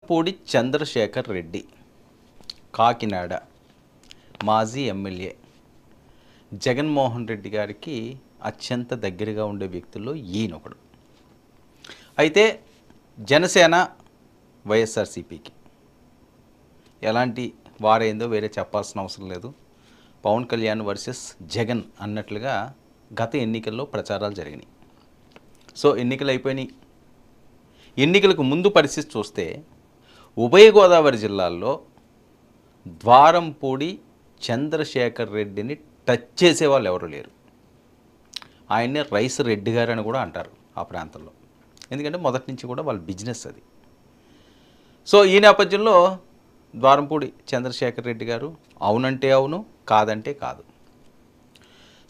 పూడి చంద్రశేఖర్ రెడ్డి కాకినాడ మాజీ ఎమ్మెల్యే జగన్మోహన్ రెడ్డి గారికి అత్యంత దగ్గరగా ఉండే వ్యక్తుల్లో ఈయనొకడు. అయితే జనసేన వైఎస్ఆర్సీపీకి ఎలాంటి వారేందో వేరే చెప్పాల్సిన అవసరం లేదు. పవన్ కళ్యాణ్ వర్సెస్ జగన్ అన్నట్లుగా గత ఎన్నికల్లో ప్రచారాలు జరిగినాయి. సో ఎన్నికలు అయిపోయినాయి. ఎన్నికలకు ముందు పరిస్థితి చూస్తే ఉభయ గోదావరి జిల్లాల్లో ద్వారంపూడి చంద్రశేఖర్ రెడ్డిని టచ్ చేసేవాళ్ళు ఎవరు లేరు. ఆయన్ని రైస్ రెడ్డి గారు అని కూడా అంటారు ఆ ప్రాంతంలో, ఎందుకంటే మొదటి నుంచి కూడా వాళ్ళ బిజినెస్ అది. సో ఈ నేపథ్యంలో ద్వారంపూడి చంద్రశేఖర్ రెడ్డి గారు అవునంటే అవును, కాదంటే కాదు.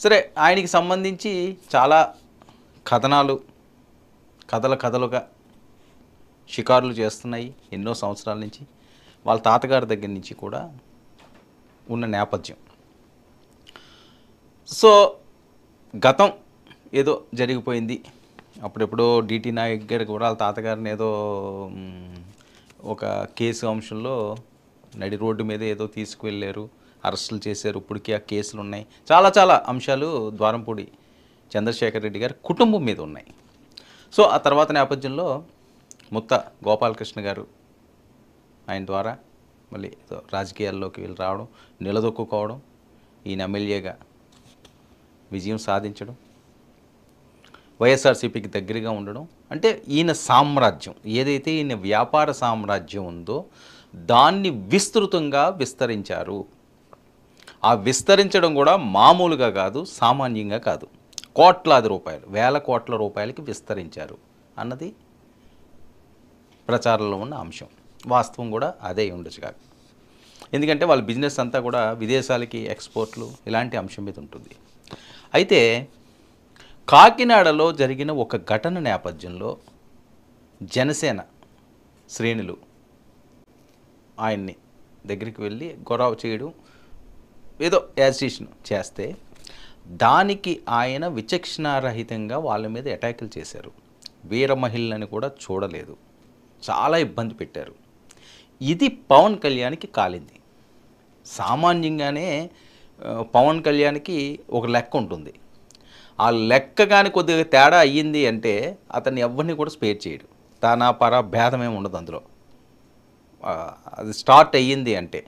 సరే, ఆయనకి సంబంధించి చాలా కథలుగా షికారులు చేస్తున్నాయి ఎన్నో సంవత్సరాల నుంచి. వాళ్ళ తాతగారి దగ్గర నుంచి కూడా ఉన్న నేపథ్యం. సో గతం ఏదో జరిగిపోయింది. అప్పుడెప్పుడో డిటి నాయక్ గారు కూడా వాళ్ళ తాతగారిని ఏదో ఒక కేసు అంశంలో నడి రోడ్డు మీద ఏదో తీసుకువెళ్ళారు, అరెస్టులు చేశారు. ఇప్పటికీ ఆ కేసులు ఉన్నాయి. చాలా అంశాలు ద్వారంపూడి చంద్రశేఖర్ రెడ్డి గారి కుటుంబం మీద ఉన్నాయి. సో ఆ తర్వాత నేపథ్యంలో ముత్త గోపాలకృష్ణ గారు ఆయన ద్వారా మళ్ళీ రాజకీయాల్లోకి వెళ్ళి రావడం, నిలదొక్కుకోవడం, ఈయన ఎమ్మెల్యేగా విజయం సాధించడం, వైఎస్ఆర్సీపీకి దగ్గరగా ఉండడం. అంటే ఈయన సామ్రాజ్యం ఏదైతే ఈయన వ్యాపార సామ్రాజ్యం ఉందో దాన్ని విస్తృతంగా విస్తరించారు. ఆ విస్తరించడం కూడా మామూలుగా కాదు, సామాన్యంగా కాదు. కోట్లాది రూపాయలు, వేల కోట్ల రూపాయలకి విస్తరించారు అన్నది ప్రచారంలో ఉన్న అంశం. వాస్తవం కూడా అదే ఉండొచ్చు కాదు, ఎందుకంటే వాళ్ళ బిజినెస్ అంతా కూడా విదేశాలకి ఎక్స్పోర్ట్లు ఇలాంటి అంశం మీద ఉంటుంది. అయితే కాకినాడలో జరిగిన ఒక ఘటన నేపథ్యంలో జనసేన శ్రేణులు ఆయన్ని దగ్గరికి వెళ్ళి గొడవ చేయడం, ఏదో యాజిటేషన్ చేస్తే దానికి ఆయన విచక్షణారహితంగా వాళ్ళ మీద అటాకులు చేశారు. వీర మహిళని కూడా చూడలేదు, చాలా ఇబ్బంది పెట్టారు. ఇది పవన్ కళ్యాణ్కి కాలింది. సామాన్యంగానే పవన్ కళ్యాణ్కి ఒక లెక్క ఉంటుంది. ఆ లెక్క కానీ కొద్దిగా తేడా అయ్యింది అంటే అతన్ని ఎవరిని కూడా స్పేర్ చేయడు. తన భేదమేమి ఉండదు అందులో. అది స్టార్ట్ అయ్యింది అంటే,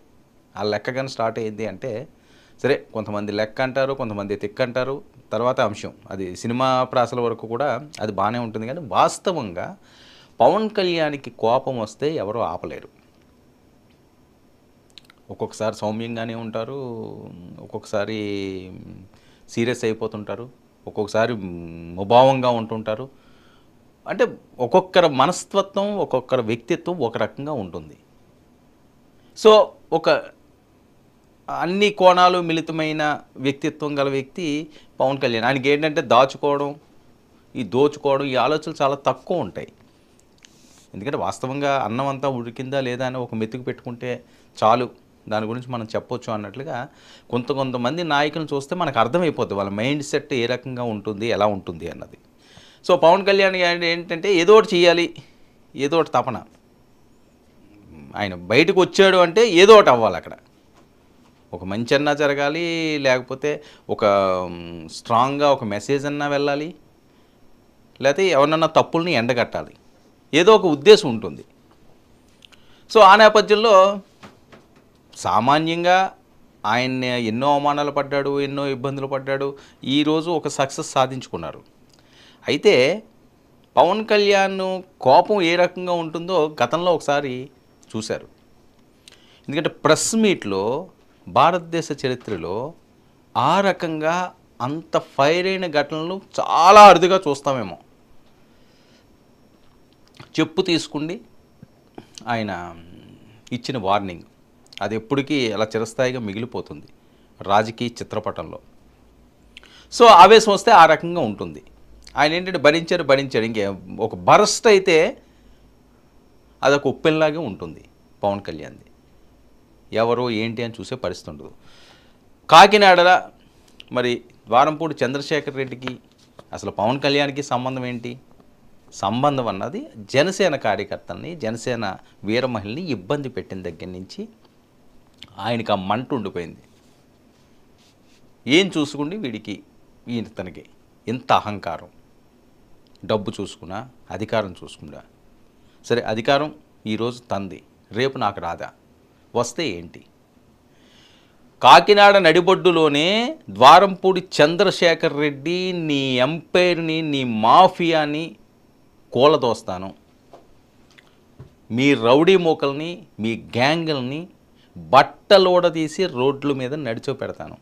ఆ లెక్క కానీ స్టార్ట్ అయ్యింది అంటే సరే, కొంతమంది లెక్క అంటారు, కొంతమంది తిక్క అంటారు, తర్వాత అంశం అది సినిమా ప్రాసల వరకు కూడా అది బాగానే ఉంటుంది. కానీ వాస్తవంగా పవన్ కళ్యాణ్కి కోపం వస్తే ఎవరో ఆపలేరు. ఒక్కొక్కసారి సౌమ్యంగానే ఉంటారు, ఒక్కొక్కసారి సీరియస్ అయిపోతుంటారు, ఒక్కొక్కసారి ముభావంగా ఉంటుంటారు. అంటే ఒక్కొక్కరి మనస్తత్వం, ఒక్కొక్కరి వ్యక్తిత్వం ఒక రకంగా ఉంటుంది. సో ఒక అన్ని కోణాలు మిళితమైన వ్యక్తిత్వం గల వ్యక్తి పవన్ కళ్యాణ్. ఆయనకి ఏంటంటే దాచుకోవడం, ఈ దోచుకోవడం, ఈ ఆలోచనలు చాలా తక్కువ ఉంటాయి. ఎందుకంటే వాస్తవంగా అన్నం అంతా ఉడికిందా లేదా అని ఒక మెతుకు పెట్టుకుంటే చాలు, దాని గురించి మనం చెప్పొచ్చు అన్నట్లుగా కొంతమంది నాయకులను చూస్తే మనకు అర్థమైపోతుంది వాళ్ళ మైండ్ సెట్ ఏ రకంగా ఉంటుంది, ఎలా ఉంటుంది అన్నది. సో పవన్ కళ్యాణ్ ఏంటంటే ఏదో ఒకటి చేయాలి, ఏదో ఒకటి తపన. ఆయన బయటకు వచ్చాడు అంటే ఏదో ఒకటి అవ్వాలి. అక్కడ ఒక మంచి అన్నా జరగాలి, లేకపోతే ఒక స్ట్రాంగ్గా ఒక మెసేజ్ అన్నా వెళ్ళాలి, లేకపోతే ఎవరినన్నా తప్పుల్ని ఎండగట్టాలి. ఏదో ఒక ఉద్దేశం ఉంటుంది. సో ఆ నేపథ్యంలో సామాన్యంగా ఆయన ఎన్నో అవమానాలు పడ్డాడు, ఎన్నో ఇబ్బందులు పడ్డాడు. ఈరోజు ఒక సక్సెస్ సాధించుకున్నారు. అయితే పవన్ కళ్యాణ్ కోపం ఏ రకంగా ఉంటుందో గతంలో ఒకసారి చూశారు. ఎందుకంటే ప్రెస్ మీట్లో భారతదేశ చరిత్రలో ఆ రకంగా అంత ఫైర్ అయిన ఘటనలు చాలా అరుదుగా చూస్తామేమో. చెప్పు తీసుకుండి ఆయన ఇచ్చిన వార్నింగ్ అది ఎప్పటికీ అలా చిరస్థాయిగా మిగిలిపోతుంది రాజకీయ చిత్రపటంలో. సో ఆవేశం వస్తే ఆ రకంగా ఉంటుంది. ఆయన ఏంటంటే భరించాడు. ఇంకే ఒక బరస్ట్ అయితే అదొక ఉప్పెల్లాగే ఉంటుంది పవన్ కళ్యాణ్ది. ఎవరో ఏంటి అని చూసే పరిస్థితి ఉండదు. కాకినాడల మరి ద్వారంపూడి చంద్రశేఖర్ రెడ్డికి అసలు పవన్ కళ్యాణ్కి సంబంధం ఏంటి? సంబంధం అన్నది జనసేన కార్యకర్తల్ని, జనసేన వీర మహిళని ఇబ్బంది పెట్టిన దగ్గర నుంచి ఆయనకి ఆ మంట ఉండిపోయింది. ఏం చూసుకుండి వీడికి, ఈయనతనికి ఇంత అహంకారం, డబ్బు చూసుకున్నా, అధికారం చూసుకున్నా. సరే, అధికారం ఈరోజు తంది, రేపు నాకు రాదా? వస్తే ఏంటి? కాకినాడ నడిబొడ్డులోనే ద్వారంపూడి చంద్రశేఖర్ రెడ్డి నీ ఎంపైర్ని, నీ మాఫియాని కూలదోస్తాను, మీ రౌడీ మూకల్ని, మీ గ్యాంగుల్ని బట్టలోడదీసి రోడ్ల మీద నడిచోపెడతాను,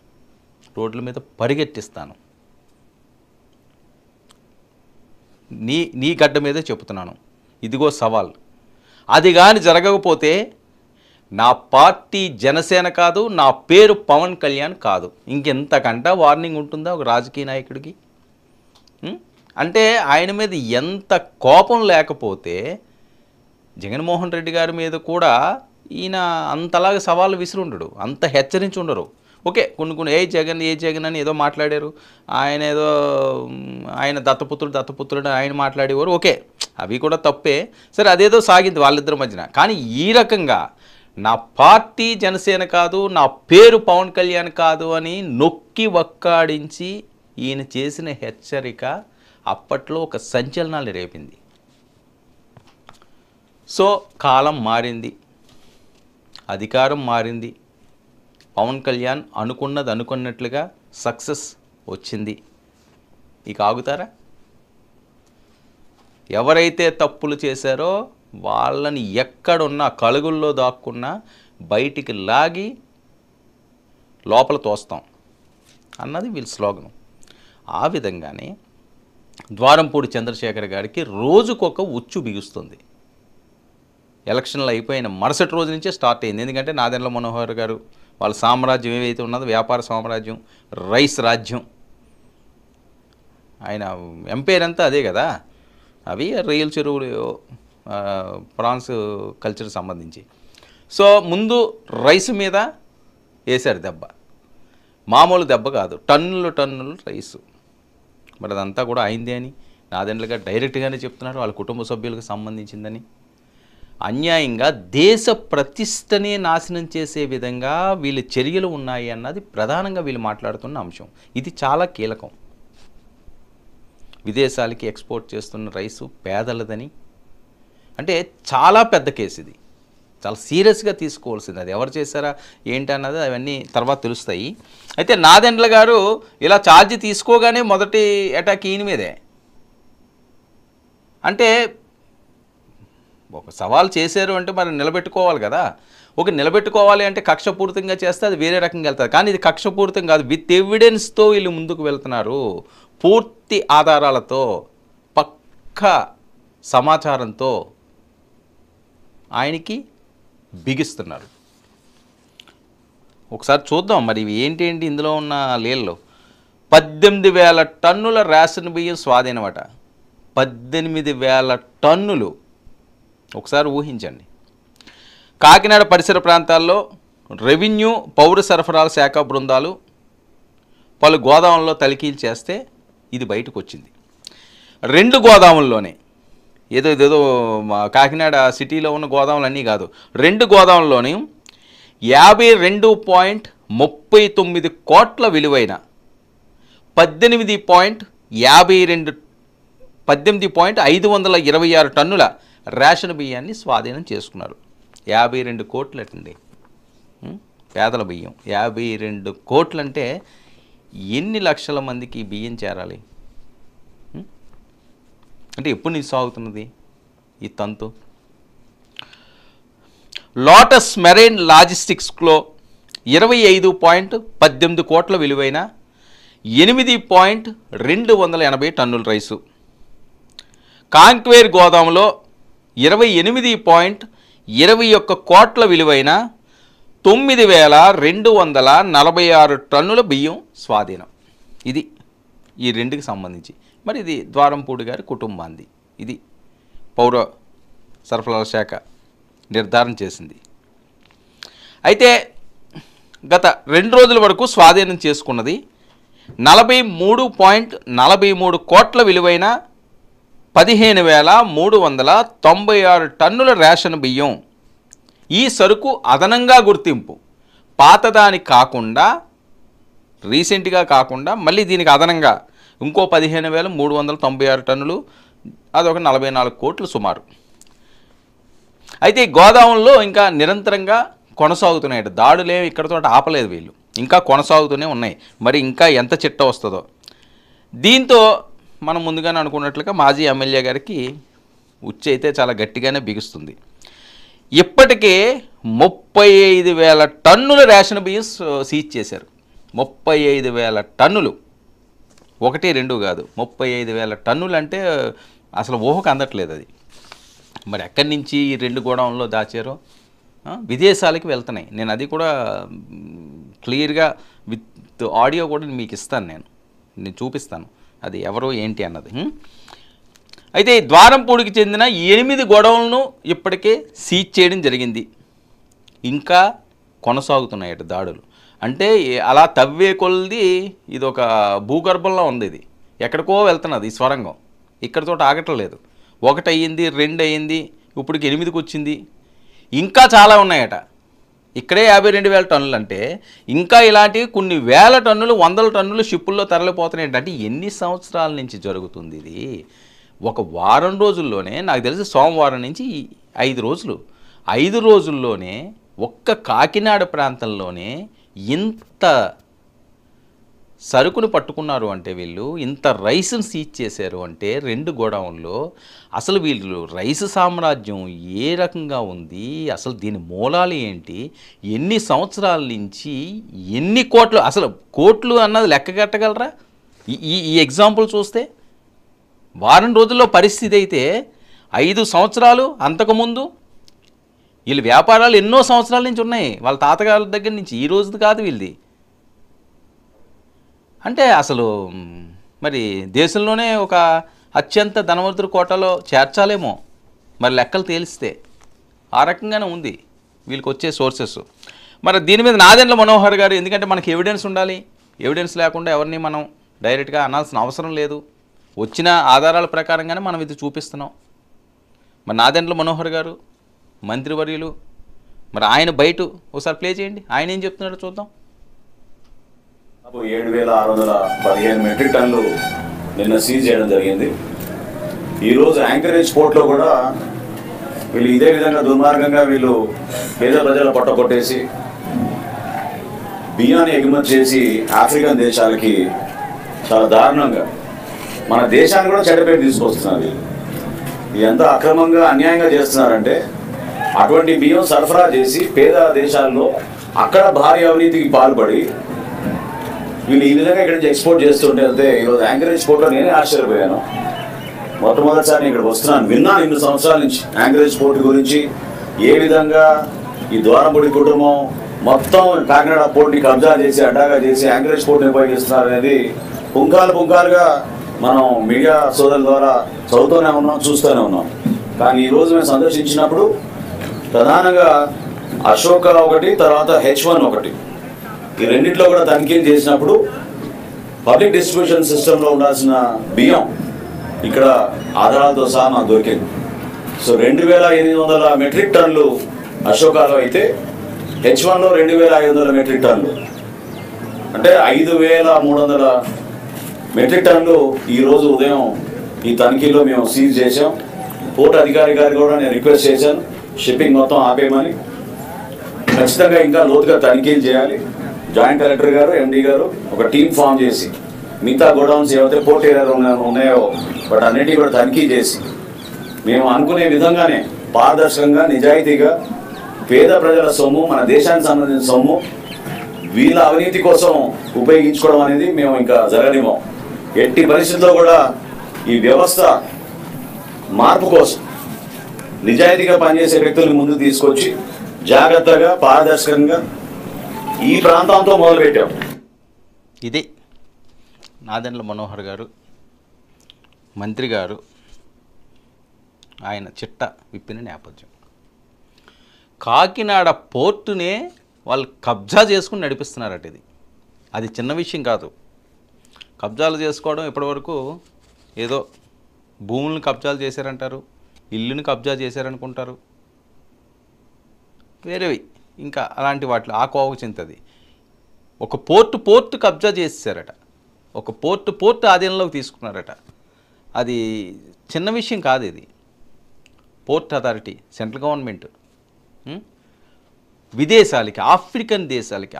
రోడ్ల మీద పరిగెట్టిస్తాను. నీ గడ్డ మీదే చెప్తున్నాను. ఇదిగో సవాల్. అది కానీ జరగకపోతే నా పార్టీ జనసేన కాదు, నా పేరు పవన్ కళ్యాణ్ కాదు. ఇంకెంతకంట వార్నింగ్ ఉంటుందా ఒక రాజకీయ నాయకుడికి? అంటే ఆయన మీద ఎంత కోపం లేకపోతే జగన్మోహన్ రెడ్డి గారి మీద కూడా ఈయన అంతలాగా సవాళ్ళు విసిరుండడు, అంత హెచ్చరించి ఉండరు. ఓకే, కొన్ని ఏ జగన్ అని ఏదో మాట్లాడారు, ఆయన ఏదో ఆయన దత్తపుత్రుడు ఆయన మాట్లాడేవారు. ఓకే, అవి కూడా తప్పే. సరే, అదేదో సాగింది వాళ్ళిద్దరి మధ్యన. కానీ ఈ రకంగా నా పార్టీ జనసేన కాదు, నా పేరు పవన్ కళ్యాణ్ కాదు అని నొక్కి వక్కాడించి ఈయన చేసిన హెచ్చరిక అప్పట్లో ఒక సంచలనాలు రేపింది. సో కాలం మారింది, అధికారం మారింది, పవన్ కళ్యాణ్ అనుకున్నది అనుకున్నట్లుగా సక్సెస్ వచ్చింది. ఇక ఆగుతారా? ఎవరైతే తప్పులు చేశారో వాళ్ళని ఎక్కడున్నా, కలుగుల్లో దాక్కున్నా బయటికి లాగి లోపల తోస్తాం అన్నది వీళ్ళ స్లోగనం. ఆ విధంగానే ద్వారంపూడి చంద్రశేఖర్ గారికి రోజుకొక ఉచ్చు బిగుస్తుంది. ఎలక్షన్లు అయిపోయిన మరుసటి రోజు నుంచే స్టార్ట్ అయింది. ఎందుకంటే నాదెండ్ల మనోహర్ గారు వాళ్ళ సామ్రాజ్యం ఏవైతే ఉన్నదో, వ్యాపార సామ్రాజ్యం, రైస్ రాజ్యం, ఆయన ఎంపైర్ అంతా అదే కదా, అవి రొయ్యల చెరువులు, ప్రాన్స్ కల్చర్ సంబంధించి. సో ముందు రైస్ మీద వేశారు దెబ్బ, మామూలు దెబ్బ కాదు, టన్నులు రైసు. మరి అదంతా కూడా అయింది అని నాదెండ్ల గారు డైరెక్ట్గానే చెప్తున్నారు, వాళ్ళ కుటుంబ సభ్యులకు సంబంధించిందని. అన్యాయంగా దేశ ప్రతిష్టనే నాశనం చేసే విధంగా వీళ్ళ చర్యలు ఉన్నాయి అన్నది ప్రధానంగా వీళ్ళు మాట్లాడుతున్న అంశం. ఇది చాలా కీలకం. విదేశాలకి ఎక్స్పోర్ట్ చేస్తున్న రైసు పేదలదని అంటే చాలా పెద్ద కేసు. ఇది చాలా సీరియస్గా తీసుకోవాల్సింది. అది ఎవరు చేశారా ఏంటి అన్నది అవన్నీ తర్వాత తెలుస్తాయి. అయితే నాదెండ్ల గారు ఇలా ఛార్జ్ తీసుకోగానే మొదటి అటాక్ ఈయన మీదే. అంటే ఒక సవాల్ చేశారు అంటే మరి నిలబెట్టుకోవాలి కదా. ఒక నిలబెట్టుకోవాలి అంటే కక్షపూరితంగా చేస్తే అది వేరే రకంగా వెళ్తుంది. కానీ ఇది కక్షపూరితం కాదు, విత్ ఎవిడెన్స్తో వీళ్ళు ముందుకు వెళ్తున్నారు. పూర్తి ఆధారాలతో, పక్కా సమాచారంతో ఆయనకి బిగిస్తున్నారు. ఒకసారి చూద్దాం మరి ఏంటి ఇందులో ఉన్న లీలలో. 18,000 టన్నుల రేషన్ బియ్యం స్వాధీనమట. 18,000 టన్నులు. ఒకసారి ఊహించండి. కాకినాడ పరిసర ప్రాంతాల్లో రెవెన్యూ, పౌర సరఫరాల శాఖ బృందాలు పలు గోదాముల్లో తనిఖీలు చేస్తే ఇది బయటకు వచ్చింది. 2 గోదాముల్లోనే, ఏదో కాకినాడ సిటీలో ఉన్న గోదాములు కాదు, 2 గోదాముల్లోని 52.39 కోట్ల విలువైన 18.526 టన్నుల రేషన్ బియ్యాన్ని స్వాధీనం చేసుకున్నారు. 52 కోట్లండి పేదల బియ్యం. 52 కోట్లంటే ఎన్ని లక్షల మందికి బియ్యం చేరాలి? అంటే ఎప్పుడు నుంచి సాగుతున్నది ఈ తంతు? లోటస్ మెరైన్ లాజిస్టిక్స్లో 25.18 కోట్ల విలువైన 8.280 టన్నుల రైసు. కాంక్వేర్ గోదాములో 28.21 కోట్ల విలువైన 9,246 టన్నుల బియ్యం స్వాధీనం. ఇది ఈ 2కి సంబంధించి. మరి ఇది ద్వారంపూడి గారి కుటుంబాంది. ఇది పౌర సరఫరాల శాఖ నిర్ధారణ చేసింది. అయితే గత 2 రోజుల వరకు స్వాధీనం చేసుకున్నది 43.43 కోట్ల విలువైన 15,396 టన్నుల రేషన్ బియ్యం. ఈ సరుకు అదనంగా గుర్తింపు. పాతదాని కాకుండా, రీసెంట్గా కాకుండా మళ్ళీ దీనికి అదనంగా ఇంకో 15,396 టన్నులు, అదొక 44 కోట్లు సుమారు. అయితే గోదాముల్లో ఇంకా నిరంతరంగా కొనసాగుతున్నాయి దాడులే, ఇక్కడతో ఆపలేదు వీళ్ళు, ఇంకా కొనసాగుతూనే ఉన్నాయి. మరి ఇంకా ఎంత చిట్ట వస్తుందో. దీంతో మనం ముందుగానే అనుకున్నట్లుగా మాజీ ఎమ్మెల్యే గారికి ఉచ్చి అయితే చాలా గట్టిగానే బిగుస్తుంది. ఇప్పటికే 35,000 టన్నుల రేషన్ బియ్యం సీజ్ చేశారు. 35,000 టన్నులు, 1-2 కాదు, 35,000 టన్నులు అంటే అసలు ఊహకు అందట్లేదు అది. మరి ఎక్కడి నుంచి ఈ 2 గోడౌన్లో దాచారో, విదేశాలకి వెళ్తున్నాయి. నేను అది కూడా క్లియర్గా విత్ ఆడియో కూడా మీకు ఇస్తాను, నేను చూపిస్తాను అది ఎవరో ఏంటి అన్నది. అయితే ద్వారంపూడికి చెందిన 8 గోడౌన్లను ఇప్పటికే సీజ్ చేయడం జరిగింది. ఇంకా కొనసాగుతున్నాయట దాడులు. అంటే అలా తవ్వే కొలది ఇది ఒక భూగర్భంలో ఉంది. ఇది ఎక్కడికో వెళ్తున్నది ఈ స్వరంగం, ఇక్కడితో ఆగట్లేదు. 1 అయ్యింది, 2 అయ్యింది, ఇప్పటికి 8కి వచ్చింది. ఇంకా చాలా ఉన్నాయట. ఇక్కడే 52,000 టన్నులు అంటే ఇంకా ఇలాంటివి కొన్ని వేల టన్నులు, 100 టన్నులు షిప్పుల్లో తరలిపోతున్నాయి. అంటే ఎన్ని సంవత్సరాల నుంచి జరుగుతుంది ఇది? ఒక వారం రోజుల్లోనే, నాకు తెలిసి సోమవారం నుంచి 5 రోజులు, 5 రోజుల్లోనే ఒక్క కాకినాడ ప్రాంతంలోనే ఇంత సరుకును పట్టుకున్నారు అంటే, వీళ్ళు ఇంత రైస్ను సీజ్ చేశారు అంటే 2 గోడౌన్లో. అసలు వీళ్ళు రైస్ సామ్రాజ్యం ఏ రకంగా ఉంది, అసలు దీని మూలాలు ఏంటి, ఎన్ని సంవత్సరాల నుంచి ఎన్ని కోట్లు, అసలు కోట్లు అన్నది లెక్క కట్టగలరా? ఈ ఎగ్జాంపుల్ చూస్తే వారం రోజుల్లో పరిస్థితి అయితే 5 సంవత్సరాలు అంతకుముందు వీళ్ళు వ్యాపారాలు ఎన్నో సంవత్సరాల నుంచి ఉన్నాయి, వాళ్ళ తాతగారి దగ్గర నుంచి. ఈ రోజుది కాదు వీళ్ళది. అంటే అసలు మరి దేశంలోనే ఒక అత్యంత ధనవంతుల కోటలో చేర్చాలేమో మరి లెక్కలు తేలిస్తే. ఆ రకంగానే ఉంది వీళ్ళకి వచ్చే సోర్సెస్. మరి దీని మీద నాదెండ్ల మనోహర్ గారు, ఎందుకంటే మనకి ఎవిడెన్స్ ఉండాలి, ఎవిడెన్స్ లేకుండా ఎవరిని మనం డైరెక్ట్గా అనాల్సిన అవసరం లేదు. వచ్చిన ఆధారాల ప్రకారంగానే మనం ఇది చూపిస్తున్నాం. మరి నాదెండ్ల మనోహర్ గారు మంత్రివర్యులు, మరి ఆయన బయట ఒకసారి ప్లే చేయండి, ఆయన ఏం చెప్తున్నాడో చూద్దాం. 7,615 మెట్రిక్ టన్నులు నిన్న సీజ్ చేయడం జరిగింది. ఈరోజు యాంకరేజ్ పోర్ట్లో కూడా వీళ్ళు ఇదే విధంగా దుర్మార్గంగా వీళ్ళు పేద ప్రజల పొట్ట కొట్టేసి బియ్యాన్ని ఎగుమతి చేసి ఆఫ్రికన్ దేశాలకి చాలా దారుణంగా మన దేశాన్ని కూడా చెడ్డపేట తీసుకొస్తున్నారు. ఎంత అక్రమంగా అన్యాయంగా చేస్తున్నారంటే, అటువంటి బియ్యం సరఫరా చేసి పేద దేశాల్లో అక్కడ భారీ అవినీతికి పాల్పడి వీళ్ళు ఈ విధంగా ఇక్కడ నుంచి ఎక్స్పోర్ట్ చేస్తుంటే వెళ్తే ఈరోజు యాంకరేజ్ పోర్ట్లో నేనే ఆశ్చర్యపోయాను. మొట్టమొదటిసారి ఇక్కడ వస్తున్నాను, విన్నాను ఇన్ని సంవత్సరాల నుంచి యాంకరేజ్ పోర్ట్ గురించి, ఏ విధంగా ఈ ద్వారంపూడి కుటుంబం మొత్తం కాకినాడ పోర్ట్ని కబ్జా చేసి అడ్డాగా చేసి యాంకరేజ్ పోర్ట్ని ఉపయోగిస్తున్నారు అనేది పుంకాలుగా మనం మీడియా సోదరుల ద్వారా చదువుతూనే ఉన్నాం, చూస్తూనే ఉన్నాం. కానీ ఈరోజు మేము సందర్శించినప్పుడు ప్రధానంగా అశోక ఒకటి, తర్వాత H1 ఒకటి, ఈ రెండింటిలో కూడా తనిఖీలు చేసినప్పుడు పబ్లిక్ డిస్ట్రిబ్యూషన్ సిస్టంలో ఉండాల్సిన బియ్యం ఇక్కడ ఆధారాలతో సహా మాకు దొరికింది. సో 2,800 మెట్రిక్ టన్నులు అశోకాలో అయితే H1లో 2,500 మెట్రిక్ టన్నులు, అంటే 5,300 మెట్రిక్ టన్నులు ఈరోజు ఉదయం ఈ తనిఖీలో మేము సీజ్ చేసాం. పోర్ట్ అధికారి గారు కూడా నేను రిక్వెస్ట్ చేశాను, షిప్పింగ్ మొత్తం ఆపేయమని. ఖచ్చితంగా ఇంకా లోతుగా తనిఖీలు చేయాలి. జాయింట్ కలెక్టర్ గారు, MD గారు ఒక టీం ఫామ్ చేసి మిగతా గోడౌన్స్ ఏవైతే పోర్ట్ ఏరియాలో ఉన్నాయో వాటి అన్నిటికీ కూడా తనిఖీ చేసి మేము అనుకునే విధంగానే పారదర్శకంగా, నిజాయితీగా పేద ప్రజల సొమ్ము, మన దేశానికి సంబంధించిన సొమ్ము వీళ్ళ అవినీతి కోసం ఉపయోగించుకోవడం అనేది మేము ఇంకా జరగనివ్వం. ఎట్టి పరిస్థితుల్లో కూడా ఈ వ్యవస్థ మార్పు కోసం నిజాయితీగా పనిచేసే వ్యక్తులను ముందుకు తీసుకొచ్చి జాగ్రత్తగా, పారదర్శకంగా ఈ ప్రాంతంతో మొదలుపెట్టాం. ఇది నాదెండ్ల మనోహర్ గారు, మంత్రి గారు, ఆయన చిట్ట విప్పిన నేపథ్యం. కాకినాడ పోర్టునే వాళ్ళు కబ్జా చేసుకుని నడిపిస్తున్నారట. ఇది అది చిన్న విషయం కాదు. కబ్జాలు చేసుకోవడం ఇప్పటివరకు ఏదో భూములను కబ్జాలు చేశారంటారు, ఇల్లుని కబ్జా చేశారనుకుంటారు, వేరేవి ఇంకా అలాంటి వాటిలో ఆ కోవకు చింతది. ఒక పోర్టు కబ్జా చేసేసారట, ఒక పోర్టు ఆధీనంలోకి తీసుకున్నారట. అది చిన్న విషయం కాదు. ఇది పోర్ట్ అథారిటీ, సెంట్రల్ గవర్నమెంట్. విదేశాలకి,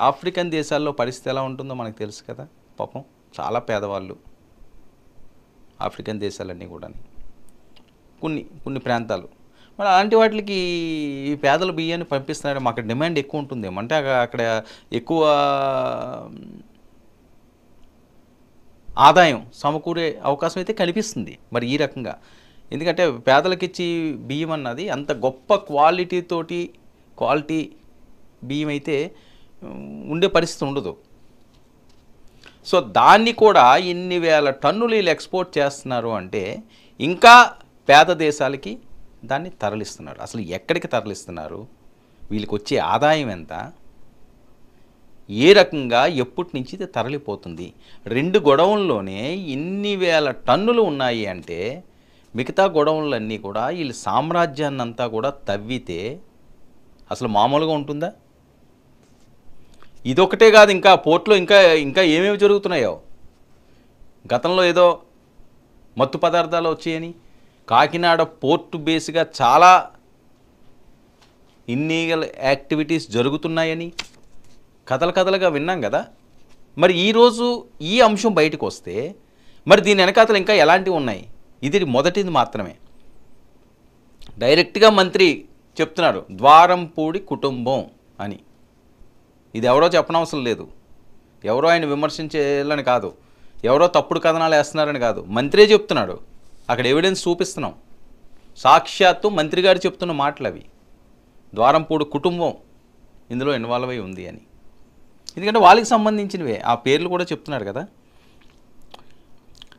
ఆఫ్రికన్ దేశాల్లో పరిస్థితి ఎలా ఉంటుందో మనకు తెలుసు కదా. పాపం చాలా పేదవాళ్ళు ఆఫ్రికన్ దేశాలన్నీ కూడా, కొన్ని ప్రాంతాలు. మరి అలాంటి వాటికి ఈ పేదల బియ్యాన్ని పంపిస్తున్నాడు. మాకు డిమాండ్ ఎక్కువ ఉంటుందేమో, అంటే అక్కడ ఎక్కువ ఆదాయం సమకూరే అవకాశం అయితే కనిపిస్తుంది మరి ఈ రకంగా. ఎందుకంటే పేదలకిచ్చి బియ్యం అన్నది అంత గొప్ప క్వాలిటీ బియ్యం అయితే ఉండే పరిస్థితి ఉండదు. సో దాన్ని కూడా ఇన్ని వేల టన్నులు వీళ్ళు ఎక్స్పోర్ట్ చేస్తున్నారు అంటే ఇంకా పేద దేశాలకి దాన్ని తరలిస్తున్నారు. అసలు ఎక్కడికి తరలిస్తున్నారు, వీళ్ళకి వచ్చే ఆదాయం ఎంత, ఏ రకంగా ఎప్పటి నుంచి ఇది తరలిపోతుంది? 2 గొడవల్లోనే ఇన్ని వేల టన్నులు ఉన్నాయి అంటే మిగతా గొడవలన్నీ కూడా వీళ్ళ సామ్రాజ్యాన్ని అంతా కూడా తవ్వితే అసలు మామూలుగా ఉంటుందా? ఇదొకటే కాదు, ఇంకా పోర్ట్లో ఇంకా ఏమేమి జరుగుతున్నాయో. గతంలో ఏదో మత్తు పదార్థాలు వచ్చాయని కాకినాడ పోర్టు బేస్గా చాలా ఇల్లీగల్ యాక్టివిటీస్ జరుగుతున్నాయని కథలుగా విన్నాం కదా. మరి ఈరోజు ఈ అంశం బయటకు వస్తే మరి దీని వెనకాతలు ఇంకా ఎలాంటివి ఉన్నాయి? ఇది మొదటిది మాత్రమే. డైరెక్ట్గా మంత్రి చెప్తున్నాడు ద్వారంపూడి కుటుంబం అని. ఇది ఎవరో చెప్పనవసరం లేదు, ఎవరో ఆయన విమర్శించేయాలని కాదు, ఎవరో తప్పుడు కథనాలు వేస్తున్నారని కాదు, మంత్రే చెప్తున్నాడు. అక్కడ ఎవిడెన్స్ చూపిస్తున్నాం, సాక్షాత్తు మంత్రి గారు చెప్తున్న మాటలు అవి. ద్వారంపూడి కుటుంబం ఇందులో ఇన్వాల్వ్ అయి ఉంది అని. ఎందుకంటే వాళ్ళకి సంబంధించినవే, ఆ పేర్లు కూడా చెప్తున్నారు కదా.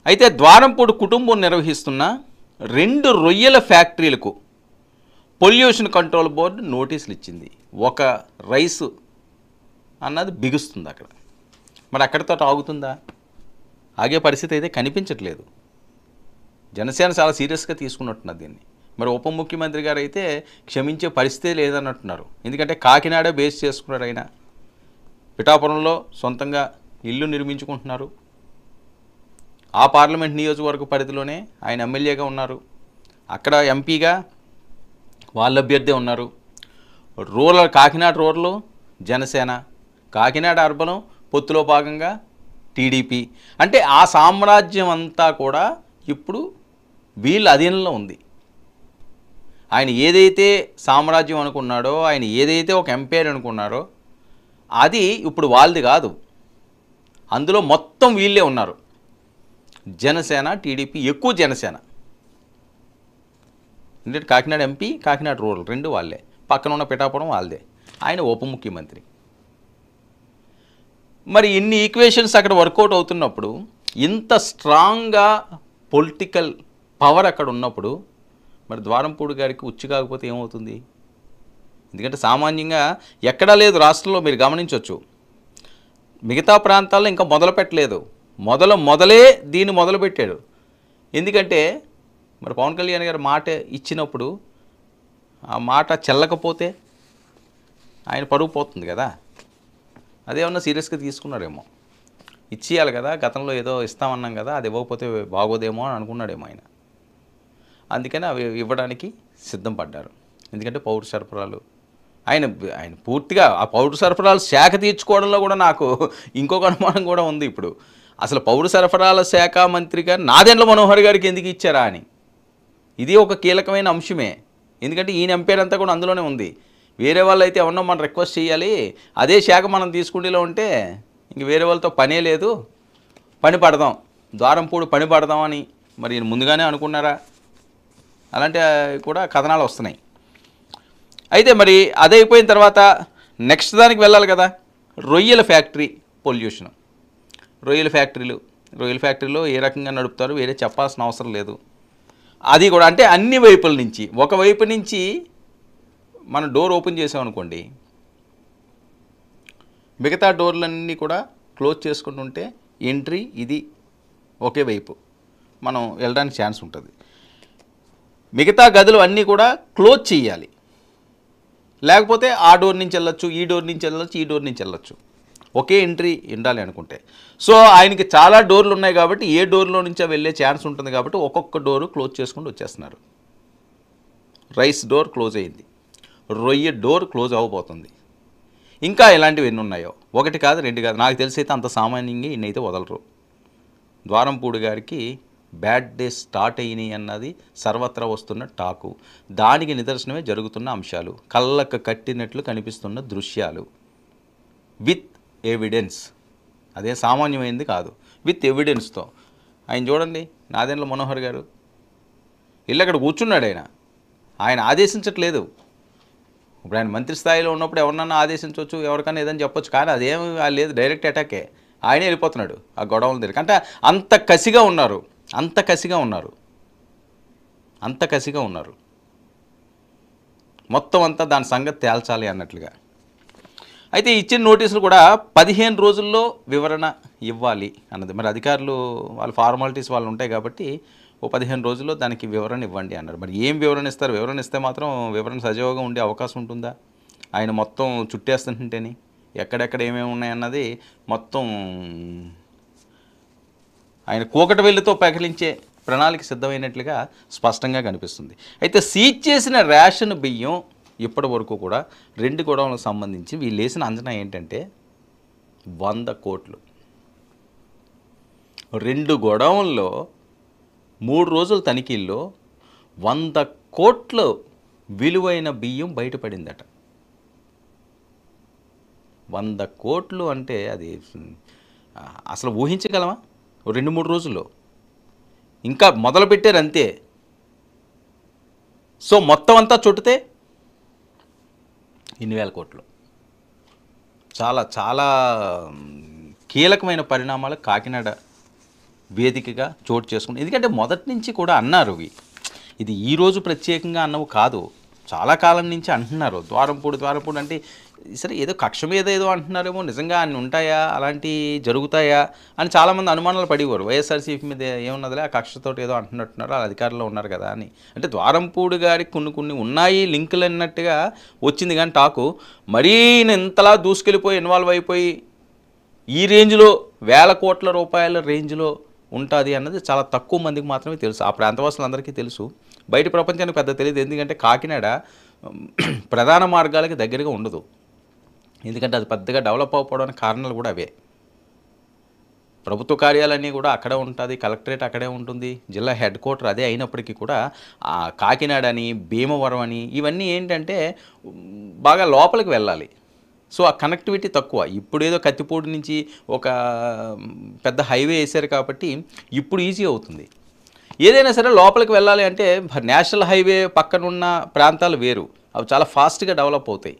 అయితే ద్వారంపూడి కుటుంబం నిర్వహిస్తున్న 2 రొయ్యల ఫ్యాక్టరీలకు పొల్యూషన్ కంట్రోల్ బోర్డు నోటీసులు ఇచ్చింది. ఒక రైసు అన్నది బిగుస్తుంది అక్కడ. మరి అక్కడితో ఆగుతుందా? ఆగే పరిస్థితి అయితే కనిపించట్లేదు. జనసేన చాలా సీరియస్గా తీసుకున్నట్టున్నది దీన్ని. మరి ఉప ముఖ్యమంత్రి గారు అయితే క్షమించే పరిస్థితే లేదన్నట్టున్నారు. ఎందుకంటే కాకినాడ బేస్ చేసుకున్నారు ఆయన. పిఠాపురంలో సొంతంగా ఇల్లు నిర్మించుకుంటున్నారు. ఆ పార్లమెంట్ నియోజకవర్గ పరిధిలోనే ఆయన ఎమ్మెల్యేగా ఉన్నారు. అక్కడ ఎంపీగా వాళ్ళ అభ్యర్థి ఉన్నారు. కాకినాడ రూరల్ జనసేన, కాకినాడ అర్బన్ పొత్తులో భాగంగా టీడీపీ. అంటే ఆ సామ్రాజ్యం అంతా కూడా ఇప్పుడు వీళ్ళ అధీనంలో ఉంది. ఆయన ఏదైతే సామ్రాజ్యం అనుకున్నాడో, ఆయన ఏదైతే ఒక ఎంపైర్ అనుకున్నారో అది ఇప్పుడు వాళ్ళది కాదు. అందులో మొత్తం వీళ్ళే ఉన్నారు. జనసేన, టీడీపీ, ఎక్కువ జనసేన. ఎందుకంటే కాకినాడ ఎంపీ, కాకినాడ రూరల్ 2 వాళ్ళే. పక్కన ఉన్న పిఠాపురం వాళ్ళదే. ఆయన ఉప ముఖ్యమంత్రి. మరి ఇన్ని ఈక్వేషన్స్ అక్కడ వర్కౌట్ అవుతున్నప్పుడు, ఇంత స్ట్రాంగ్గా పొలిటికల్ పవర్ అక్కడ ఉన్నప్పుడు మరి ద్వారంపూడి గారికి ఉచ్చు కాకపోతే ఏమవుతుంది? ఎందుకంటే సామాన్యంగా ఎక్కడా లేదు రాష్ట్రంలో, మీరు గమనించవచ్చు. మిగతా ప్రాంతాల్లో ఇంకా మొదలు పెట్టలేదు. మొదలే దీన్ని మొదలుపెట్టాడు. ఎందుకంటే మరి పవన్ కళ్యాణ్ గారు మాట ఇచ్చినప్పుడు ఆ మాట చెల్లకపోతే ఆయన పరుగు పోతుంది కదా. అదేమన్నా సీరియస్గా తీసుకున్నాడేమో. ఇచ్చేయాలి కదా, గతంలో ఏదో ఇస్తామన్నాం కదా, అది ఇవ్వకపోతే బాగోదేమో అని అనుకున్నాడేమో ఆయన. అందుకని అవి ఇవ్వడానికి సిద్ధం పడ్డారు. ఎందుకంటే పౌర సరఫరాలు ఆయన పూర్తిగా ఆ పౌర సరఫరాల శాఖ తీర్చుకోవడంలో కూడా నాకు ఇంకొక అనుమానం కూడా ఉంది. ఇప్పుడు అసలు పౌర సరఫరాల శాఖ మంత్రిగా నాదెండ్ల మనోహర్ గారికి ఎందుకు ఇచ్చారా అని, ఇది ఒక కీలకమైన అంశమే. ఎందుకంటే ఈయన ఎంపేరంతా కూడా అందులోనే ఉంది. వేరే వాళ్ళు అయితే ఎవరన్నా మనం రిక్వెస్ట్ చేయాలి, అదే శాఖ మనం తీసుకుంటేలో ఉంటే ఇంక వేరే వాళ్ళతో పనే లేదు, పని పడదాం, ద్వారంపూడి పని పడదామని మరి ఈయన ముందుగానే అనుకున్నారా? అలాంటి కూడా కథనాలు వస్తున్నాయి. అయితే మరి అదే అయిపోయిన తర్వాత నెక్స్ట్ దానికి వెళ్ళాలి కదా, రొయ్యల ఫ్యాక్టరీ పొల్యూషన్. రొయ్యల ఫ్యాక్టరీలో ఏ రకంగా నడుపుతారు వేరే చెప్పాల్సిన అవసరం లేదు. అది కూడా అంటే అన్ని వైపుల నుంచి, ఒకవైపు నుంచి మనం డోర్ ఓపెన్ చేసామనుకోండి, మిగతా డోర్లన్నీ కూడా క్లోజ్ చేసుకుంటుంటే ఎంట్రీ ఇది ఒకే వైపు మనం వెళ్ళడానికి ఛాన్స్ ఉంటుంది. మిగతా గదులు అన్నీ కూడా క్లోజ్ చేయాలి. లేకపోతే ఆ డోర్ నుంచి వెళ్ళొచ్చు, ఈ డోర్ నుంచి వెళ్ళొచ్చు, ఈ డోర్ నుంచి వెళ్ళొచ్చు. ఒకే ఎంట్రీ ఉండాలి అనుకుంటే. సో ఆయనకి చాలా డోర్లు ఉన్నాయి కాబట్టి ఏ డోర్లో నుంచో వెళ్ళే ఛాన్స్ ఉంటుంది కాబట్టి ఒక్కొక్క డోరు క్లోజ్ చేసుకుంటూ వచ్చేస్తున్నారు. రైస్ డోర్ క్లోజ్ అయింది, రొయ్య డోర్ క్లోజ్ అవ్వబోతుంది. ఇంకా ఇలాంటివి ఎన్ని ఉన్నాయో, ఒకటి కాదు రెండు కాదు, నాకు తెలిసి అయితే అంత సామాన్యంగా ఇన్నైతే వదలరు. ద్వారంపూడి గారికి బ్యాడ్ డేస్ స్టార్ట్ అయినాయి అన్నది సర్వత్రా వస్తున్న టాకు. దానికి నిదర్శనమే జరుగుతున్న అంశాలు, కళ్ళకు కట్టినట్లు కనిపిస్తున్న దృశ్యాలు విత్ ఎవిడెన్స్. అదే సామాన్యమైంది కాదు, విత్ ఎవిడెన్స్తో. ఆయన చూడండి, నాదెండ్ల మనోహర్ గారు ఇల్లు అక్కడ కూర్చున్నాడు. ఆయన ఆదేశించట్లేదు. ఇప్పుడు ఆయన మంత్రి స్థాయిలో ఉన్నప్పుడు ఎవరినన్నా ఆదేశించవచ్చు, ఎవరికైనా ఏదని చెప్పొచ్చు. కానీ అదేం లేదు, డైరెక్ట్ అటాకే. ఆయనే వెళ్ళిపోతున్నాడు ఆ గొడవల దగ్గరికి. అంటే అంత కసిగా ఉన్నారు, అంత కసిగా ఉన్నారు, అంత కసిగా ఉన్నారు. మొత్తం అంతా దాని సంగతి తేల్చాలి అన్నట్లుగా. అయితే ఇచ్చిన నోటీసులు కూడా 15 రోజుల్లో వివరణ ఇవ్వాలి అన్నది. మరి అధికారులు వాళ్ళ ఫార్మాలిటీస్ వాళ్ళు ఉంటాయి కాబట్టి ఓ 15 రోజుల్లో దానికి వివరణ ఇవ్వండి అన్నారు. మరి ఏం వివరణ ఇస్తారు? వివరణ ఇస్తే మాత్రం వివరణ సజీవంగా ఉండే అవకాశం ఉంటుందా? ఆయన మొత్తం చుట్టేస్తుంటేని ఎక్కడెక్కడ ఏమేమి ఉన్నాయన్నది మొత్తం ఆయన కూకటి వేళ్ళతో పగిలించే ప్రణాళిక సిద్ధమైనట్లుగా స్పష్టంగా కనిపిస్తుంది. అయితే సీజ్ చేసిన రేషన్ బియ్యం ఇప్పటి వరకు కూడా 2 గొడవలకు సంబంధించి వీళ్ళు వేసిన అంచనా ఏంటంటే 100 కోట్లు. 2 గొడవల్లో 3 రోజుల తనిఖీల్లో 100 కోట్ల విలువైన బియ్యం బయటపడిందట. 100 కోట్లు అంటే అది అసలు ఊహించగలమా? 2-3 రోజుల్లో ఇంకా మొదలుపెట్టారు అంతే. సో మొత్తం అంతా చుట్టితే ఇన్ని వేల కోట్లు. చాలా చాలా కీలకమైన పరిణామాలు కాకినాడ వేదికగా చోటు చేసుకుంది. ఎందుకంటే మొదటి నుంచి కూడా అన్నారు, ఇది ఈరోజు ప్రత్యేకంగా అన్నవి కాదు, చాలా కాలం నుంచి అంటున్నారు. ద్వారంపూడి అంటే సరే ఏదో కక్ష మీద ఏదో అంటున్నారేమో, నిజంగా అన్ని ఉంటాయా, అలాంటి జరుగుతాయా అని చాలామంది అనుమానాలు పడేవారు. వైఎస్ఆర్సీపీ మీద ఏమున్నదిలే, ఆ కక్షతోటి ఏదో అంటున్నట్టున్నారు, ఆ అధికారంలో ఉన్నారు కదా అని. అంటే ద్వారంపూడి గారికి కొన్ని ఉన్నాయి లింకులు అన్నట్టుగా వచ్చింది. కానీ టాకు మరీ ఇంతలా దూసుకెళ్ళిపోయి ఇన్వాల్వ్ అయిపోయి ఈ రేంజ్లో వేల కోట్ల రూపాయల రేంజ్లో ఉంటుంది అన్నది చాలా తక్కువ మందికి మాత్రమే తెలుసు. ఆ ప్రాంతవాసులందరికీ తెలుసు, బయట ప్రపంచానికి పెద్ద తెలియదు. ఎందుకంటే కాకినాడ ప్రధాన మార్గాలకి దగ్గరగా ఉండదు. ఎందుకంటే అది పెద్దగా డెవలప్ అవ్వకపోవడానికి కారణాలు కూడా అవే. ప్రభుత్వ కార్యాలన్నీ కూడా అక్కడే ఉంటుంది, కలెక్టరేట్ అక్కడే ఉంటుంది, జిల్లా హెడ్ క్వార్టర్ అదే అయినప్పటికీ కూడా కాకినాడ అని, భీమవరం అని ఇవన్నీ ఏంటంటే బాగా లోపలికి వెళ్ళాలి. సో ఆ కనెక్టివిటీ తక్కువ. ఇప్పుడు ఏదో కత్తిపూడి నుంచి ఒక పెద్ద హైవే వేశారు కాబట్టి ఇప్పుడు ఈజీ అవుతుంది. ఏదైనా సరే లోపలికి వెళ్ళాలి అంటే నేషనల్ హైవే పక్కనున్న ప్రాంతాలు వేరు, అవి చాలా ఫాస్ట్గా డెవలప్ అవుతాయి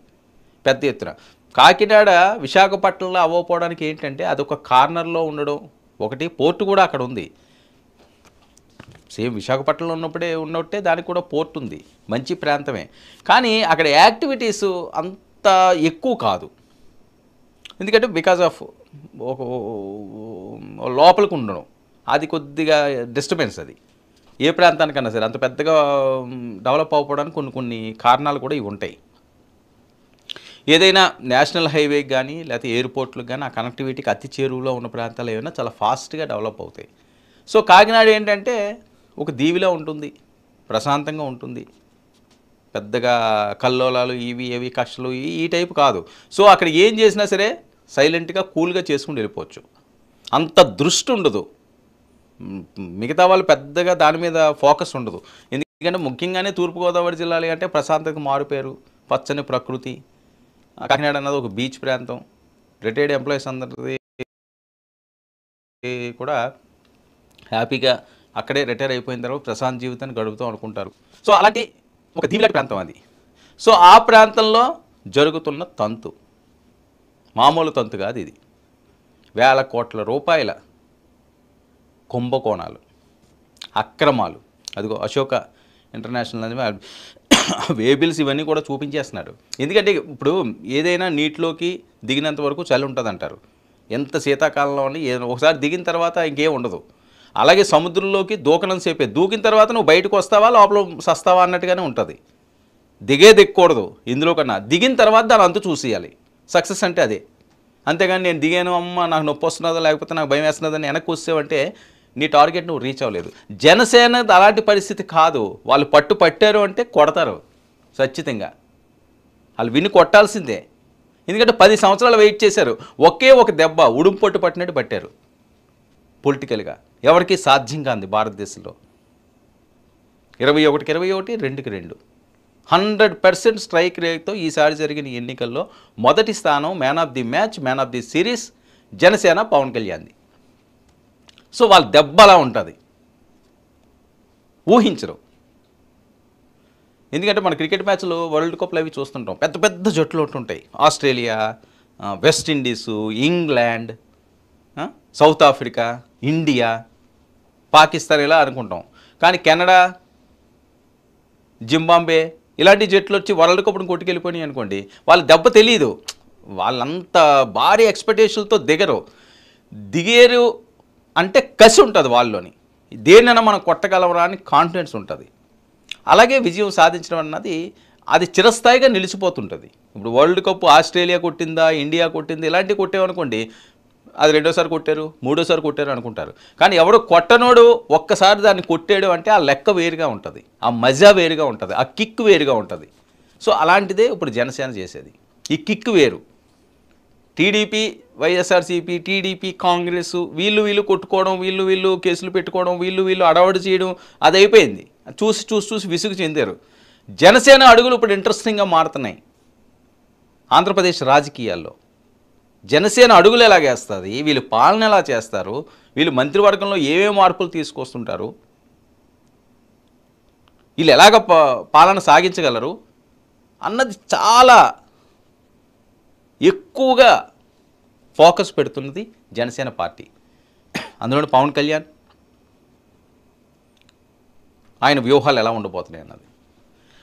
పెద్ద ఎత్తున. కాకినాడ విశాఖపట్నంలో అవ్వకపోవడానికి ఏంటంటే అదొక కార్నర్లో ఉండడం ఒకటి, పోర్టు కూడా అక్కడ ఉంది. సేమ్ విశాఖపట్నంలో ఉన్నట్టే దానికి కూడా పోర్ట్ ఉంది, మంచి ప్రాంతమే. కానీ అక్కడ యాక్టివిటీస్ అంత ఎక్కువ కాదు. ఎందుకంటే బికాజ్ ఆఫ్ లోపలికి ఉండడం, అది కొద్దిగా డిస్టర్బెన్స్. అది ఏ ప్రాంతానికన్నా సరే అంత పెద్దగా డెవలప్ అవ్వడానికి కొన్ని కారణాలు కూడా ఇవి ఉంటాయి. ఏదైనా నేషనల్ హైవేకి కానీ లేకపోతే ఎయిర్పోర్ట్లకు కానీ ఆ కనెక్టివిటీకి అతి చేరువలో ఉన్న ప్రాంతాలు ఏమైనా చాలా ఫాస్ట్గా డెవలప్ అవుతాయి. సో కాకినాడ ఏంటంటే ఒక దీవిలో ఉంటుంది, ప్రశాంతంగా ఉంటుంది, పెద్దగా కల్లోలాలు ఏవి కక్షలు ఈ టైపు కాదు. సో అక్కడ ఏం చేసినా సరే సైలెంట్గా కూల్గా చేసుకుని వెళ్ళిపోవచ్చు, అంత దృష్టి ఉండదు. మిగతా వాళ్ళు పెద్దగా దాని మీద ఫోకస్ ఉండదు. ఎందుకంటే ముఖ్యంగానే తూర్పుగోదావరి జిల్లాలు అంటే ప్రశాంతతకు మారుపేరు, పచ్చని ప్రకృతి. కాకినాడ అన్నది ఒక బీచ్ ప్రాంతం. రిటైర్డ్ ఎంప్లాయీస్ అందరిది కూడా హ్యాపీగా అక్కడే రిటైర్ అయిపోయిన తర్వాత ప్రశాంత జీవితాన్ని గడుపుతూ అనుకుంటారు. సో అలాంటి ఒక దీవిలాంటి ప్రాంతం అది. సో ఆ ప్రాంతంలో జరుగుతున్న తంతు మామూలు తంతు కాదు, ఇది వేల కోట్ల రూపాయల కుంభకోణాలు, అక్రమాలు. అదిగో అశోక ఇంటర్నేషనల్ అని వేబిల్స్ ఇవన్నీ కూడా చూపించేస్తున్నాడు. ఎందుకంటే ఇప్పుడు ఏదైనా నీటిలోకి దిగినంత వరకు చలి ఉంటుంది అంటారు. ఎంత శీతాకాలంలో ఒకసారి దిగిన తర్వాత ఇంకేం ఉండదు. అలాగే సముద్రంలోకి దూకనం సేపే, దూకిన తర్వాత నువ్వు బయటకు వస్తావా లోపల సస్తావా అన్నట్టుగానే ఉంటుంది. దిగకూడదు ఇందులో కన్నా, దిగిన తర్వాత దాని అంతు చూసేయాలి. సక్సెస్ అంటే అదే. అంతేగాని నేను దిగాను అమ్మ నాకు నొప్పి వస్తున్నదో లేకపోతే నాకు భయం వేస్తున్నదని వెనక్కి వస్తేవంటే నీ టార్గెట్ నువ్వు రీచ్ అవ్వలేదు. జనసేన అలాంటి పరిస్థితి కాదు. వాళ్ళు పట్టారు అంటే కొడతారు ఖచ్చితంగా. వాళ్ళు విని కొట్టాల్సిందే. ఎందుకంటే 10 సంవత్సరాలు వెయిట్ చేశారు. ఒకే ఒక దెబ్బ ఉడుం పొట్టు పట్టినట్టు పట్టారు. పొలిటికల్గా ఎవరికి సాధ్యం కాంది భారతదేశంలో. 21కి 21, 2కి 2 100% స్ట్రైక్ రేట్తో ఈసారి జరిగిన ఎన్నికల్లో మొదటి స్థానం man of the match, man of the series Janasena Pawan కళ్యాణ్ది. సో వాళ్ళ దెబ్బ అలా ఉంటుంది, ఊహించరు. ఎందుకంటే మన క్రికెట్ మ్యాచ్లు వరల్డ్ కప్లు అవి చూస్తుంటాం, పెద్ద పెద్ద జట్లు ఉంటుంటాయి. Australia, West Indies, England, South Africa, India, Pakistan ఇలా అనుకుంటాం. కానీ కెనడా, జింబాంబే ఇలాంటి జట్లు వచ్చి వరల్డ్ కప్ను కొట్టుకెళ్ళిపోయినాయి అనుకోండి, వాళ్ళ దెబ్బ తెలియదు. వాళ్ళంతా భారీ ఎక్స్పెక్టేషన్లతో దిగేరు అంటే కసి ఉంటుంది వాళ్ళలోని. దేన్నైనా మనం కొట్టగలవరా అని కాన్ఫిడెన్స్ ఉంటుంది. అలాగే విజయం సాధించడం అన్నది అది చిరస్థాయిగా నిలిచిపోతుంటుంది. ఇప్పుడు వరల్డ్ కప్ ఆస్ట్రేలియా కొట్టిందా, ఇండియా కొట్టింది ఇలాంటివి కొట్టేవనుకోండి, అది రెండోసారి కొట్టారు, మూడోసారి కొట్టారు అనుకుంటారు. కానీ ఎవడో కొట్టనోడు ఒక్కసారి దాన్ని కొట్టాడు అంటే ఆ లెక్క వేరుగా ఉంటుంది, ఆ మజా వేరుగా ఉంటుంది, ఆ కిక్ వేరుగా ఉంటుంది. సో అలాంటిదే ఇప్పుడు జనసేన చేసేది. ఈ కిక్ వేరు. టీడీపీ, వైఎస్ఆర్సీపీ, టీడీపీ, కాంగ్రెస్ వీళ్ళు కొట్టుకోవడం, వీళ్ళు కేసులు పెట్టుకోవడం, వీళ్ళు అడవడి చేయడం అది అయిపోయింది. చూసి విసుగు చెందారు. జనసేన అడుగులు ఇప్పుడు ఇంట్రెస్టింగ్గా మారుతున్నాయి ఆంధ్రప్రదేశ్ రాజకీయాల్లో. జనసేన అడుగులు ఎలాగేస్తుంది, వీళ్ళు పాలన ఎలా చేస్తారు, వీళ్ళు మంత్రివర్గంలో ఏమేమి మార్పులు తీసుకొస్తుంటారు, వీళ్ళు ఎలాగ పాలన సాగించగలరు అన్నది చాలా ఎక్కువగా ఫోకస్ పెడుతున్నది జనసేన పార్టీ. అందులో పవన్ కళ్యాణ్ ఆయన వ్యూహాలు ఎలా ఉండబోతున్నాయి అన్నది.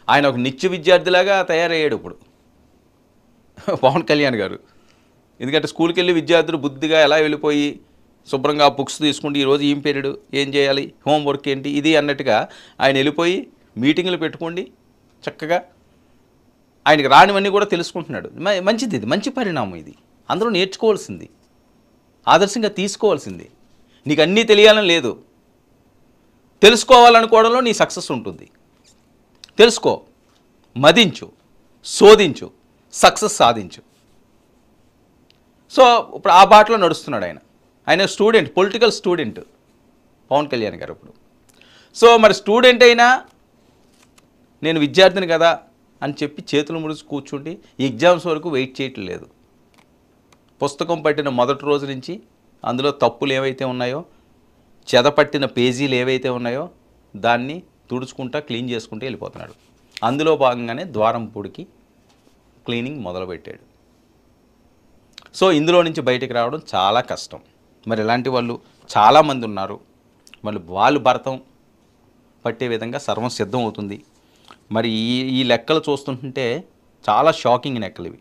ఆయన ఒక నిత్య విద్యార్థిలాగా తయారయ్యాడు ఇప్పుడు పవన్ కళ్యాణ్ గారు. ఎందుకంటే స్కూల్కి వెళ్ళి విద్యార్థులు బుద్ధిగా ఎలా వెళ్ళిపోయి శుభ్రంగా బుక్స్ తీసుకుంటే ఈరోజు ఏం పీరియడ్, ఏం చేయాలి, హోంవర్క్ ఏంటి ఇది అన్నట్టుగా ఆయన వెళ్ళిపోయి మీటింగులు పెట్టుకోండి చక్కగా. ఆయనకి రానివన్నీ కూడా తెలుసుకుంటున్నాడు. మంచిది, ఇది మంచి పరిణామం. ఇది అందరూ నేర్చుకోవాల్సింది, ఆదర్శంగా తీసుకోవాల్సింది. నీకు అన్నీ తెలియాలని లేదు, తెలుసుకోవాలనుకోవడంలో నీ సక్సెస్ ఉంటుంది. తెలుసుకో, మదించు, శోధించు, సక్సెస్ సాధించు. సో ఇప్పుడు ఆ బాటలో నడుస్తున్నాడు ఆయన student, political student Pawan Kalyan గారు ఇప్పుడు. సో మరి స్టూడెంట్ అయినా నేను విద్యార్థిని కదా అని చెప్పి చేతులు ముడిచి కూర్చుండి ఎగ్జామ్స్ వరకు వెయిట్ చేయటం లేదు. పుస్తకం పట్టిన మొదటి రోజు నుంచి అందులో తప్పులు ఏవైతే ఉన్నాయో, చెదపట్టిన పేజీలు ఏవైతే ఉన్నాయో దాన్ని తుడుచుకుంటా క్లీన్ చేసుకుంటూ వెళ్ళిపోతున్నాడు. అందులో భాగంగానే ద్వారంపూడికి క్లీనింగ్ మొదలుపెట్టాడు. సో ఇందులో నుంచి బయటికి రావడం చాలా కష్టం. మరి ఇలాంటి వాళ్ళు చాలామంది ఉన్నారు. మళ్ళీ వాళ్ళు భరతం పట్టే విధంగా సర్వం సిద్ధం అవుతుంది. మరి ఈ లెక్కలు చూస్తుంటే చాలా షాకింగ్ లెక్కలు ఇవి.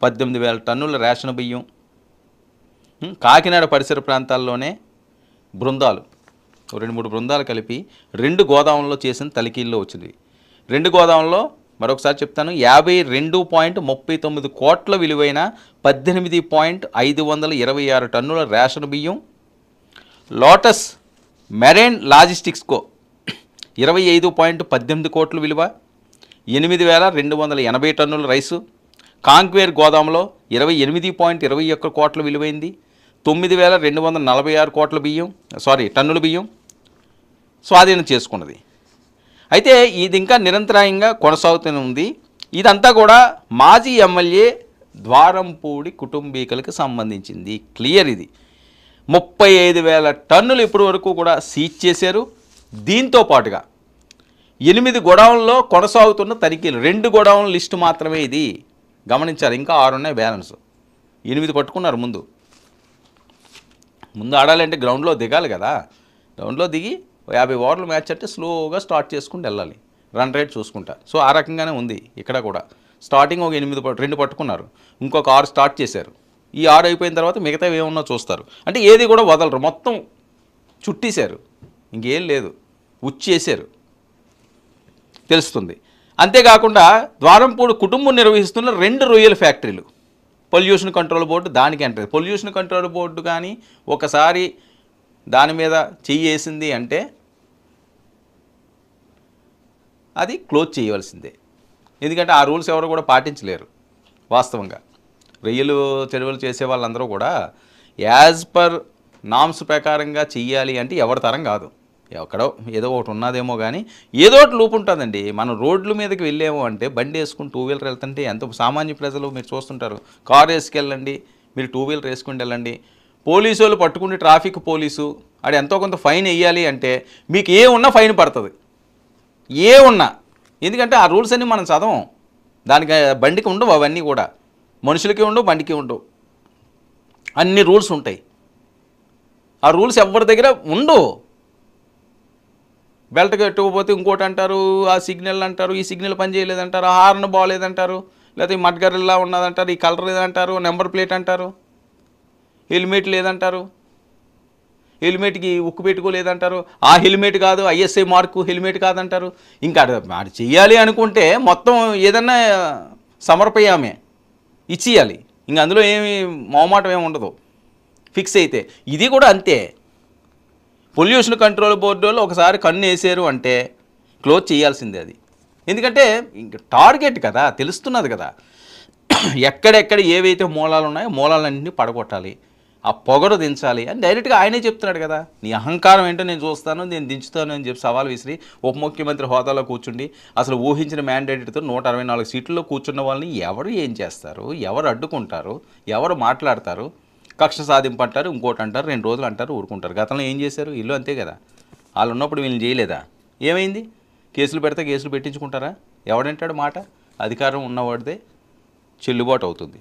18,000 టన్నుల రేషన్ బియ్యం కాకినాడ పరిసర ప్రాంతాల్లోనే బృందాలు 2-3 బృందాలు కలిపి 2 గోదాముల్లో చేసిన తనిఖీల్లో వచ్చింది. 2 గోదాముల్లో మరొకసారి చెప్తాను, 52.39 కోట్ల విలువైన 18.526 టన్నుల రేషన్ బియ్యం, లోటస్ మెరైన్ లాజిస్టిక్స్కో 25.18 కోట్ల విలువ, 8,280 టన్నుల రైసు, కాంక్వేర్ గోదాములో 28.21 కోట్ల విలువైంది, 9,246 టన్నుల బియ్యం స్వాధీనం చేసుకున్నది. అయితే ఇది ఇంకా నిరంతరాయంగా కొనసాగుతూనే ఉంది. ఇదంతా కూడా మాజీ ఎమ్మెల్యే ద్వారంపూడి కుటుంబీకులకు సంబంధించింది. క్లియర్. ఇది 35,000 టన్నులు ఇప్పటి వరకు కూడా సీజ్ చేశారు. దీంతో పాటుగా 8 గోడౌన్లలో కొనసాగుతున్న తనిఖీలు. 2 గోడౌన్ల లిస్టు మాత్రమే ఇది, గమనించారు. ఇంకా 6 ఉన్నాయి బ్యాలెన్స్. 8 పట్టుకున్నారు. ముందు ఆడాలంటే గ్రౌండ్లో దిగాలి కదా. గ్రౌండ్లో దిగి 50 ఓవర్లు మ్యాచ్ అంటే స్లోగా స్టార్ట్ చేసుకుంటూ వెళ్ళాలి, రన్ రేట్ చూసుకుంటా. సో ఆ రకంగానే ఉంది ఇక్కడ కూడా. స్టార్టింగ్ ఒక 2 పట్టుకున్నారు, ఇంకొక 6 స్టార్ట్ చేశారు. ఈ 6 అయిపోయిన తర్వాత మిగతా ఏమన్నా చూస్తారు. అంటే ఏది కూడా వదలరు, మొత్తం చుట్టేశారు. ఇంకేం లేదు, ఉచ్చేశారు తెలుస్తుంది. అంతేకాకుండా ద్వారంపూడి కుటుంబం నిర్వహిస్తున్న 2 రొయ్యల ఫ్యాక్టరీలు, పొల్యూషన్ కంట్రోల్ బోర్డు దానికి అంటారు. పొల్యూషన్ కంట్రోల్ బోర్డు కానీ ఒకసారి దాని మీద చెయ్యేసింది అంటే అది క్లోజ్ చేయవలసిందే. ఎందుకంటే ఆ రూల్స్ ఎవరు కూడా పాటించలేరు. వాస్తవంగా రొయ్యలు చెరువులు చేసే వాళ్ళందరూ కూడా యాజ్ పర్ నామ్స్ ప్రకారంగా చెయ్యాలి అంటే ఎవరి తరం కాదు. ఎక్కడో ఏదో ఒకటి ఉన్నదేమో కానీ ఏదో ఒకటి లూపు ఉంటుందండి. మనం రోడ్ల మీదకి వెళ్ళాము అంటే బండి వేసుకుని 2 వీలర్ వెళ్తుంటే ఎంత సామాన్య ప్రజలు మీరు చూస్తుంటారు. కారు వేసుకెళ్ళండి, మీరు 2 వీలర్ వేసుకుని వెళ్ళండి, పోలీసు వాళ్ళు పట్టుకుని ట్రాఫిక్ పోలీసు అది ఎంతో కొంత ఫైన్ వేయాలి అంటే మీకు ఏ ఉన్నా ఫైన్ పడుతుంది, ఏ ఉన్నా. ఎందుకంటే ఆ రూల్స్ అన్నీ మనం చదవం. దానికి బండికి ఉండవు, అవన్నీ కూడా మనుషులకి ఉండవు, బండికి ఉండవు, అన్ని రూల్స్ ఉంటాయి. ఆ రూల్స్ ఎవరి దగ్గర ఉండవు. బెల్ట్ కట్టుకోకపోతే ఇంకోటి అంటారు, ఆ సిగ్నల్ అంటారు, ఈ సిగ్నల్ పని చేయలేదంటారు, ఆ హార్న్ బాగాలేదంటారు, లేకపోతే ఈ మడ్గర్లా ఉన్నదంటారు, ఈ కలర్ లేదంటారు, నెంబర్ ప్లేట్ అంటారు, హెల్మెట్ లేదంటారు, హెల్మెట్కి ఉక్కు పెట్టుకోలేదంటారు, ఆ హెల్మెట్ కాదు ఐఎస్ఐ మార్కు హెల్మెట్ కాదంటారు. ఇంకా అది చెయ్యాలి అనుకుంటే మొత్తం ఏదన్నా సమర్పయామే ఇచ్చేయాలి. ఇంక అందులో ఏమి మొహమాటం ఏమి ఉండదు. ఫిక్స్ అయితే ఇది కూడా అంతే. పొల్యూషన్ కంట్రోల్ బోర్డు వాళ్ళు ఒకసారి కన్ను వేసారు అంటే క్లోజ్ చేయాల్సిందే అది. ఎందుకంటే ఇంక టార్గెట్ కదా, తెలుస్తున్నది కదా, ఎక్కడెక్కడ ఏవైతే మూలాలు ఉన్నాయో మూలాలన్నింటినీ పడగొట్టాలి, ఆ పొగరు దించాలి అని డైరెక్ట్గా ఆయనే చెప్తున్నాడు కదా. నీ అహంకారం ఏంటో నేను చూస్తాను, నేను దించుతాను అని చెప్పి సవాల్ విసిరి ఉప ముఖ్యమంత్రి హోదాలో కూర్చుండి అసలు ఊహించిన మ్యాండేట్తో 164 సీట్లలో కూర్చున్న వాళ్ళని ఎవరు ఏం చేస్తారు, ఎవరు అడ్డుకుంటారు, ఎవరు మాట్లాడతారు, కక్ష సాధింపు అంటారు, ఇంకోటి అంటారు, 2 రోజులు అంటారు, ఊరుకుంటారు. గతంలో ఏం చేశారు వీళ్ళు? అంతే కదా. వాళ్ళు ఉన్నప్పుడు వీళ్ళని చేయలేదా? ఏమైంది? కేసులు పెడితే కేసులు పెట్టించుకుంటారా? ఎవడంటాడు మాట? అధికారం ఉన్నవాడిదే చెల్లుబాటు అవుతుంది.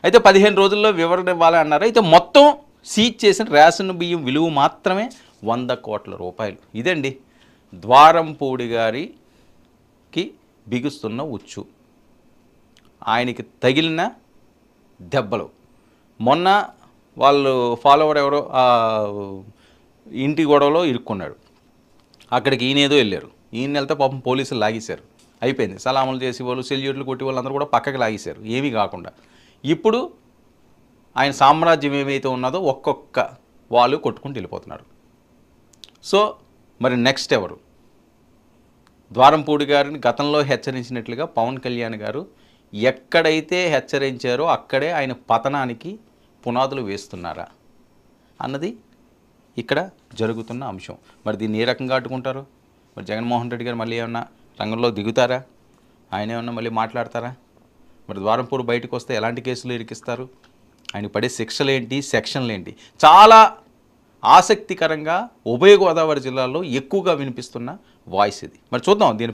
అయితే 15 రోజుల్లో వివరణ ఇవ్వాలి అన్నారు. అయితే మొత్తం సీజ్ చేసిన రేషన్ బియ్యం విలువ మాత్రమే 100 కోట్ల రూపాయలు. ఇదండి ద్వారంపూడి గారికి బిగుస్తున్న ఉచ్చు, ఆయనకి తగిలిన దెబ్బలు. మొన్న వాళ్ళు ఫాలోవర్ ఎవరో ఇంటి గొడవలో ఇరుక్కున్నాడు, అక్కడికి ఈయనేదో వెళ్ళారు. ఈయన వెళ్తే పాపం పోలీసులు లాగేశారు. అయిపోయింది. సలాములు చేసి వాళ్ళు, సెల్యూట్లు కొట్టి వాళ్ళందరూ కూడా పక్కకి లాగేశారు ఏమీ కాకుండా. ఇప్పుడు ఆయన సామ్రాజ్యం ఏమైతే ఉన్నదో ఒక్కొక్క వాళ్ళు కొట్టుకుంటూ వెళ్ళిపోతున్నారు. సో మరి నెక్స్ట్ ఎవరు? ద్వారంపూడి గారిని గతంలో హెచ్చరించినట్లుగా పవన్ కళ్యాణ్ గారు ఎక్కడైతే హెచ్చరించారో అక్కడే ఆయన పతనానికి పునాదులు వేస్తున్నారా అన్నది ఇక్కడ జరుగుతున్న అంశం. మరి దీన్ని ఏ రకంగా అడ్డుకుంటారు? మరి జగన్మోహన్ రెడ్డి గారు మళ్ళీ ఏమన్నా రంగంలో దిగుతారా? ఆయన ఏమన్నా మళ్ళీ మాట్లాడతారా? మరి ద్వారంపూడి బయటకు వస్తే ఎలాంటి కేసులు ఇరికిస్తారు? ఆయన పడే శిక్షలు ఏంటి, సెక్షన్లు ఏంటి? చాలా ఆసక్తికరంగా ఉభయ గోదావరి జిల్లాలో ఎక్కువగా వినిపిస్తున్న వాయిస్ ఇది. మరి చూద్దాం దీని